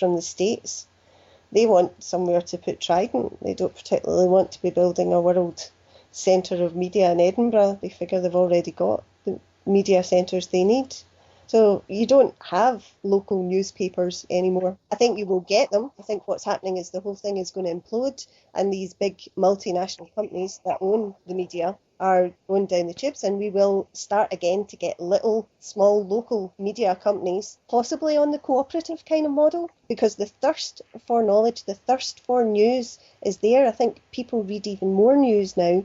from the States. They want somewhere to put Trident. They don't particularly want to be building a world centre of media in Edinburgh. They figure they've already got the media centres they need. So you don't have local newspapers anymore. I think you will get them. I think what's happening is the whole thing is going to implode, and these big multinational companies that own the media are going down the tubes, and we will start again to get little, small, local media companies, possibly on the cooperative kind of model, because the thirst for knowledge, the thirst for news is there. I think people read even more news now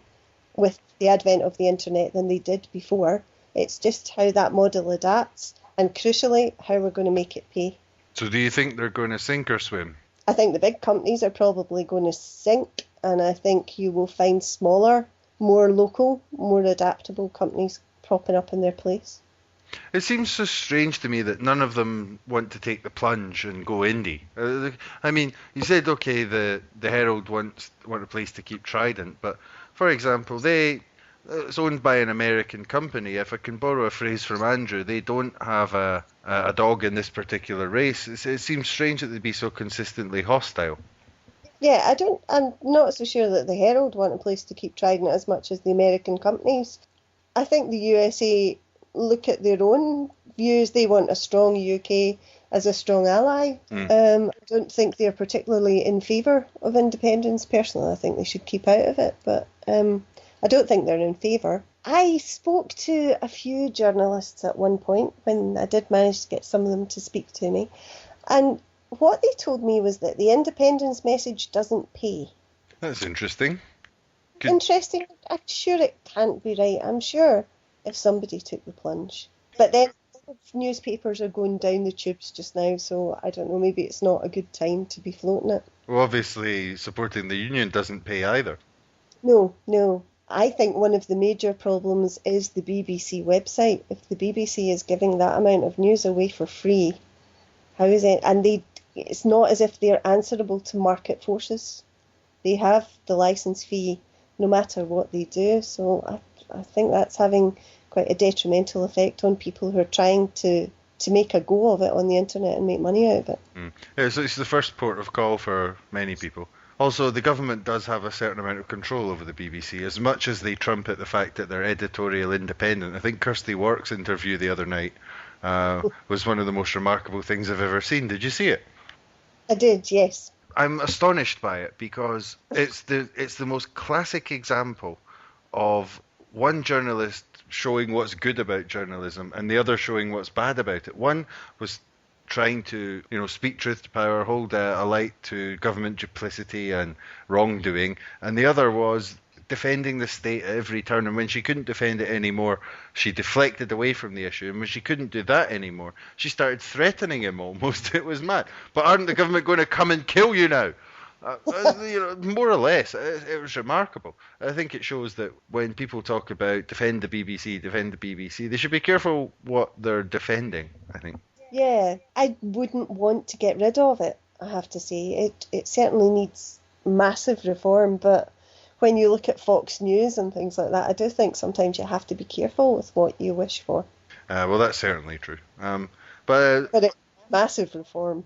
with the advent of the internet than they did before. It's just how that model adapts, and crucially, how we're going to make it pay. So do you think they're going to sink or swim? I think the big companies are probably going to sink, and I think you will find smaller, more local, more adaptable companies propping up in their place. It seems so strange to me that none of them want to take the plunge and go indie. I mean, you said, okay, the Herald want a place to keep Trident, but for example, it's owned by an American company. If I can borrow a phrase from Andrew, they don't have a dog in this particular race. It seems strange that they'd be so consistently hostile. Yeah, I'm not so sure that the Herald want a place to keep Trident as much as the American companies. I think the USA look at their own views. They want a strong UK as a strong ally. I don't think they're particularly in favour of independence. Personally, I think they should keep out of it, but I don't think they're in favour. I spoke to a few journalists at one point when I did manage to get some of them to speak to me, and what they told me was that the independence message doesn't pay. That's interesting. Interesting. I'm sure it can't be right. I'm sure if somebody took the plunge. But then newspapers are going down the tubes just now, so I don't know, maybe it's not a good time to be floating it. Well, obviously supporting the union doesn't pay either. No. I think one of the major problems is the BBC website. If the BBC is giving that amount of news away for free, how is it? And it's not as if they're answerable to market forces. They have the licence fee no matter what they do. So I think that's having quite a detrimental effect on people who are trying to make a go of it on the internet and make money out of it. Yeah, so it's the first port of call for many people. Also, the government does have a certain amount of control over the BBC, as much as they trumpet the fact that they're editorial independent. I think Kirsty Work's interview the other night was one of the most remarkable things I've ever seen. Did you see it? I did, yes. I'm astonished by it because it's the most classic example of one journalist showing what's good about journalism and the other showing what's bad about it. One was trying to, speak truth to power, hold a light to government duplicity and wrongdoing, and the other was defending the state at every turn, and when she couldn't defend it anymore, she deflected away from the issue, and when she couldn't do that anymore, she started threatening him almost. It was mad. But aren't the government going to come and kill you now? More or less, it was remarkable. I think it shows that when people talk about defend the BBC, they should be careful what they're defending, I think. Yeah, I wouldn't want to get rid of it, I have to say. It certainly needs massive reform, but when you look at Fox News and things like that, I do think sometimes you have to be careful with what you wish for. Well, that's certainly true. But it's massive reform.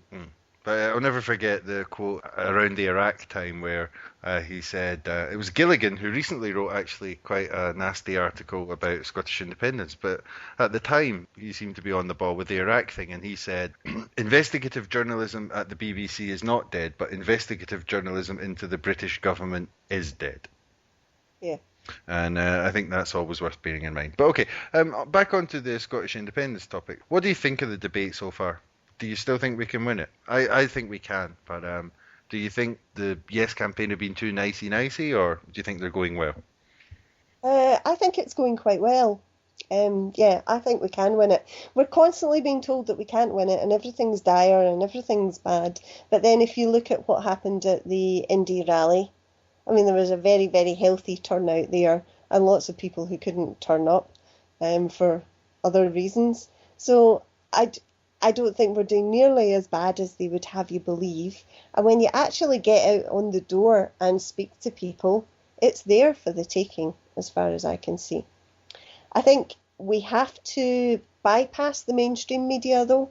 But I'll never forget the quote around the Iraq time where he said, it was Gilligan who recently wrote actually quite a nasty article about Scottish independence, but at the time he seemed to be on the ball with the Iraq thing, and he said, investigative journalism at the BBC is not dead, but investigative journalism into the British government is dead. Yeah. And I think that's always worth bearing in mind. But okay, back onto the Scottish independence topic. What do you think of the debate so far? Do you still think we can win it? I think we can, but do you think the Yes campaign have been too nicey, or do you think they're going well? I think it's going quite well. I think we can win it. We're constantly being told that we can't win it and everything's dire and everything's bad. But then if you look at what happened at the Indy rally, I mean, there was a very, very healthy turnout there and lots of people who couldn't turn up for other reasons. So I don't think we're doing nearly as bad as they would have you believe. And when you actually get out on the door and speak to people, it's there for the taking, as far as I can see. I think we have to bypass the mainstream media, though.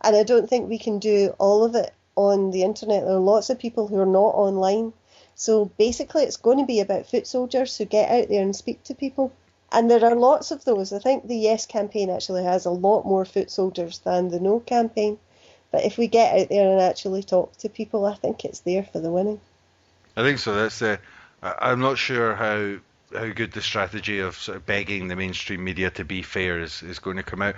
And I don't think we can do all of it on the internet. There are lots of people who are not online. So basically it's going to be about foot soldiers who get out there and speak to people. And there are lots of those. I think the Yes campaign actually has a lot more foot soldiers than the No campaign. But if we get out there and actually talk to people, I think it's there for the winning. I think so. That's I'm not sure how good the strategy of sort of begging the mainstream media to be fair is going to come out.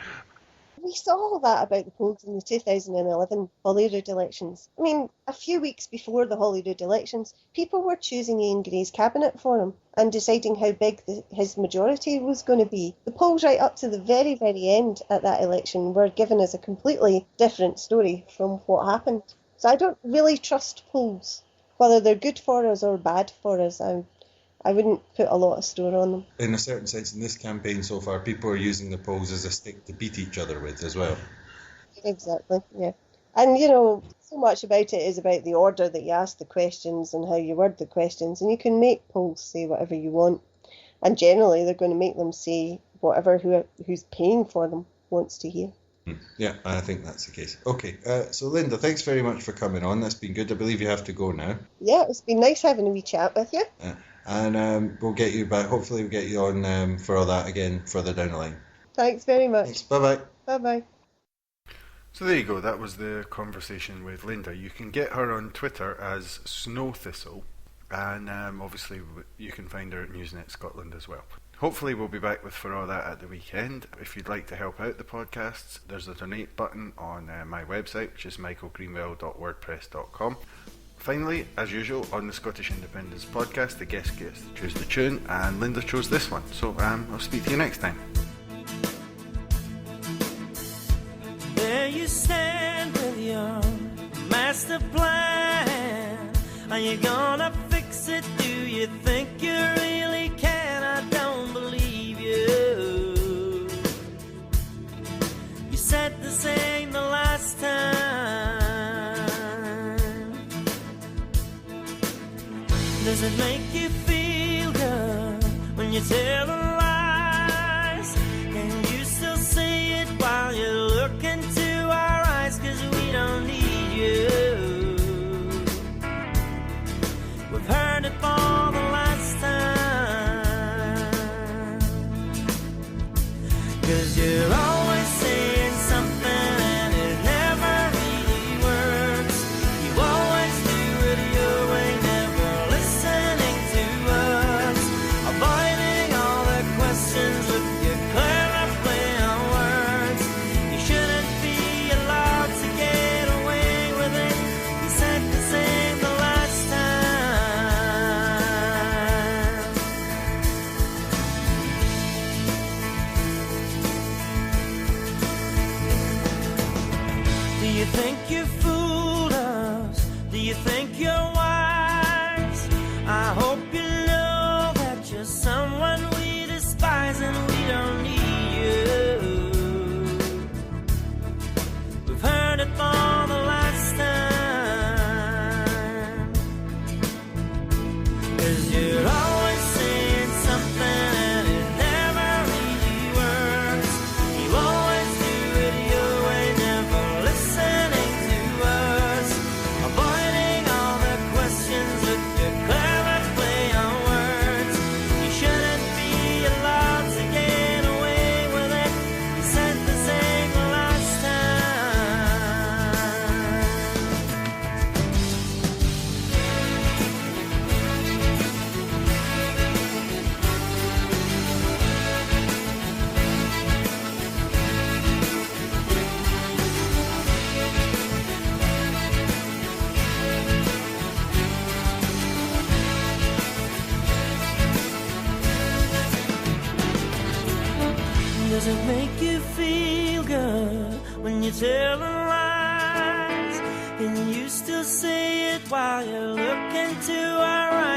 We saw all that about the polls in the 2011 Holyrood elections. I mean, a few weeks before the Holyrood elections, people were choosing Ian Gray's cabinet for him and deciding how big his majority was going to be. The polls right up to the very, very end at that election were given as a completely different story from what happened. So I don't really trust polls. Whether they're good for us or bad for us, I wouldn't put a lot of store on them. In a certain sense, in this campaign so far, people are using the polls as a stick to beat each other with as well. Exactly, yeah. And, you know, so much about it is about the order that you ask the questions and how you word the questions. And you can make polls say whatever you want. And generally, they're going to make them say whatever who's paying for them wants to hear. Yeah, I think that's the case. Okay, so Lynda, thanks very much for coming on. That's been good. I believe you have to go now. Yeah, it's been nice having a wee chat with you. And we'll get you back. Hopefully we'll get you on for all that again further down the line. Thanks very much. Thanks. Bye-bye. Bye-bye. So there you go. That was the conversation with Lynda. You can get her on Twitter as Snow Thistle. And obviously you can find her at Newsnet Scotland as well. Hopefully we'll be back with For All That at the weekend. If you'd like to help out the podcasts, there's a donate button on my website, which is michaelgreenwell.wordpress.com. Finally, as usual, on the Scottish Independence podcast, the guest gets to choose the tune, and Lynda chose this one. So I'll speak to you next time. There you stand with your master plan. Are you gonna fix it? Do you think you really can? I don't believe you. You said this ain't the last time. Does it make you feel good when you tell the lies? Can you still see it while you look into our eyes? 'Cause we don't need you. We've heard it for the last time. 'Cause you're always saying something and it never really works. You always do it your way, never listening to us, avoiding all the questions with your clever play on words. You shouldn't be allowed to get away with it. You said the same the last time. Do you think you fooled us? Do you think you're wise? I hope you know that you're someone we despise and we don't need you. We've heard it for the last time. 'Cause you're always saying something and it never really works. You always do it your way, never listening to us, avoiding all the questions with your clever play on words. You shouldn't be allowed to get away with it. You said the same the last time. Does it make you feel good when you tell the lies? Can you still say it while you look into our eyes?